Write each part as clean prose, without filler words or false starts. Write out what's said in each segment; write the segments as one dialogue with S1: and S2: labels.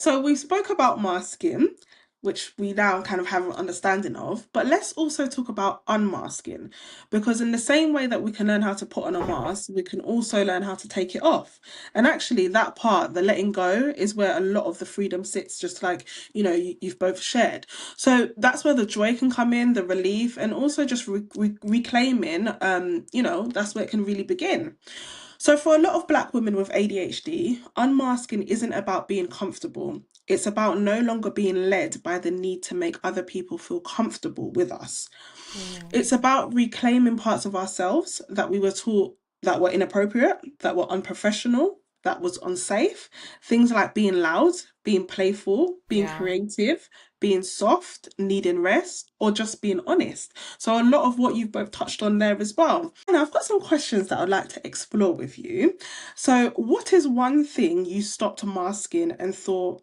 S1: So we spoke about masking, which we now kind of have an understanding of, but let's also talk about unmasking, because in the same way that we can learn how to put on a mask, we can also learn how to take it off. And actually, that part, the letting go, is where a lot of the freedom sits, just like, you've both shared. So that's where the joy can come in, the relief, and also just reclaiming, that's where it can really begin. So, for a lot of Black women with ADHD, unmasking isn't about being comfortable. It's about no longer being led by the need to make other people feel comfortable with us.
S2: Mm.
S1: It's about reclaiming parts of ourselves that we were taught that were inappropriate, that were unprofessional, that was unsafe. Things like being loud, being playful, being
S2: Yeah.
S1: creative, being soft, needing rest, or just being honest. So, a lot of what you've both touched on there as well. And I've got some questions that I'd like to explore with you. So, what is one thing you stopped masking and thought,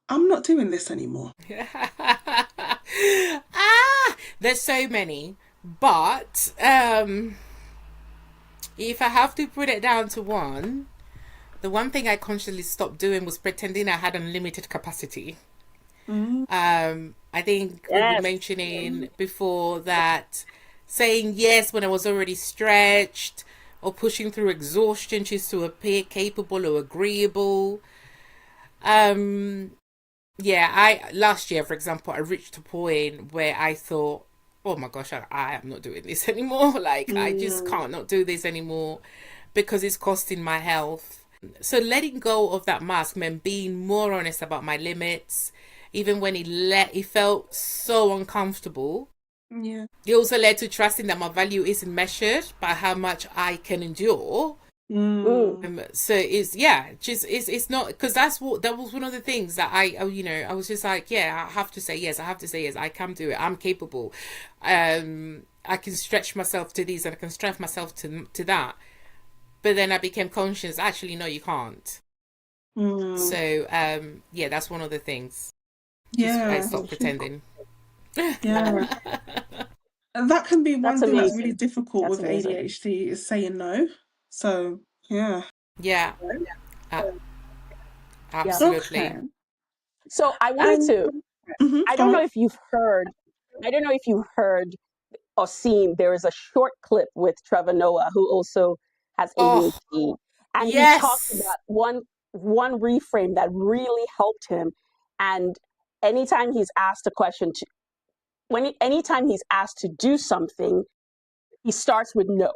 S1: I'm not doing this anymore?
S2: There's so many, but if I have to put it down to one, the one thing I consciously stopped doing was pretending I had unlimited capacity.
S1: Mm,
S2: I think we were
S3: Yes.
S2: mentioning before that saying yes when I was already stretched or pushing through exhaustion just to appear capable or agreeable. Um, yeah, I last year, for example, I reached a point where I thought, oh my gosh, I am not doing this anymore. Like, I just
S1: mm,
S2: can't not do this anymore because it's costing my health. So letting go of that mask meant being more honest about my limits, even when it felt so uncomfortable.
S1: yeah.
S2: It also led to trusting that my value isn't measured by how much I can endure.
S3: Mm.
S1: Mm,
S2: So it's yeah, just it's not because that was one of the things that I was just like, yeah, I have to say yes, I have to say yes, I can do it, I'm capable. I can stretch myself to this and I can stretch myself to that. But then I became conscious, actually no, you can't.
S1: mm,
S2: So yeah, that's one of the things. Just I
S1: yeah.
S2: stopped pretending.
S1: Yeah. And that can be
S3: That's
S1: one thing that's really
S3: amazing.
S1: difficult
S3: That's
S1: with
S3: amazing.
S1: ADHD is saying no. So, yeah.
S2: Yeah, uh,
S3: Yep.
S1: Okay.
S2: absolutely.
S3: So I wanted
S1: And
S3: to, I
S1: go
S3: don't know
S1: on.
S3: if you've heard, I don't know if you heard or seen, there is a short clip with Trevor Noah, who also has
S2: Oh
S3: ADHD. And he talked
S2: yes,
S3: about one reframe that really helped him. And anytime he's asked a question to anytime he's asked to do something, he starts with no.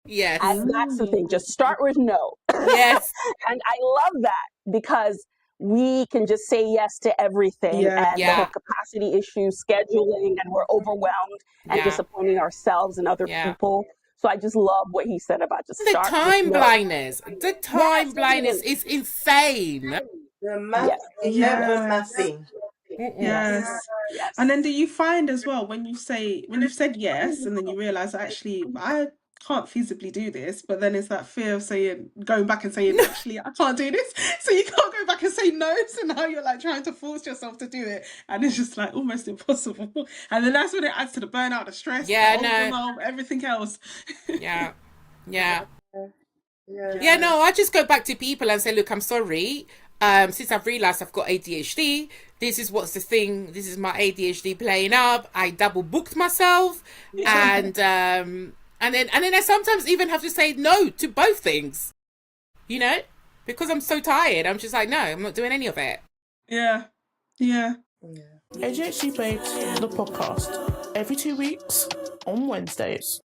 S2: yes,
S3: And that's the
S1: Mm,
S3: thing, just start with no.
S2: yes,
S3: And I love that because we can just say yes to everything
S1: yeah.
S3: and the
S2: yeah,
S3: capacity issues, scheduling, and we're overwhelmed and
S2: yeah,
S3: disappointing ourselves and other
S2: yeah.
S3: people. So I just love what he said about just
S2: The
S3: start with
S2: time
S3: no.
S2: blindness. The time
S3: Yes,
S2: blindness is insane.
S3: yes,
S4: The love
S1: Yes.
S4: unmasking.
S2: Mm-mm.
S3: yes,
S1: Yes. And
S3: yes.
S1: then do you find as well when you've said yes and then you realize actually I can't feasibly do this, but then it's that fear of saying going back and saying actually I can't do this. So you can't go back and say no. So now you're like trying to force yourself to do it and it's just like almost impossible. And then that's when it adds to the burnout, the stress, the
S2: Yeah, no.
S1: overwhelm, everything else.
S2: Yeah, yeah. Yeah,
S4: Yeah.
S2: no, I just go back to people and say, look, I'm sorry. Since I've realized I've got ADHD, this is what's the thing. This is my ADHD playing up. I double booked myself,
S1: Yeah.
S2: and then I sometimes even have to say no to both things. You know, because I'm so tired. I'm just like, no, I'm not doing any of it.
S1: Yeah. Yeah.
S4: Yeah.
S5: ADHD Babes, the podcast, every 2 weeks on Wednesdays.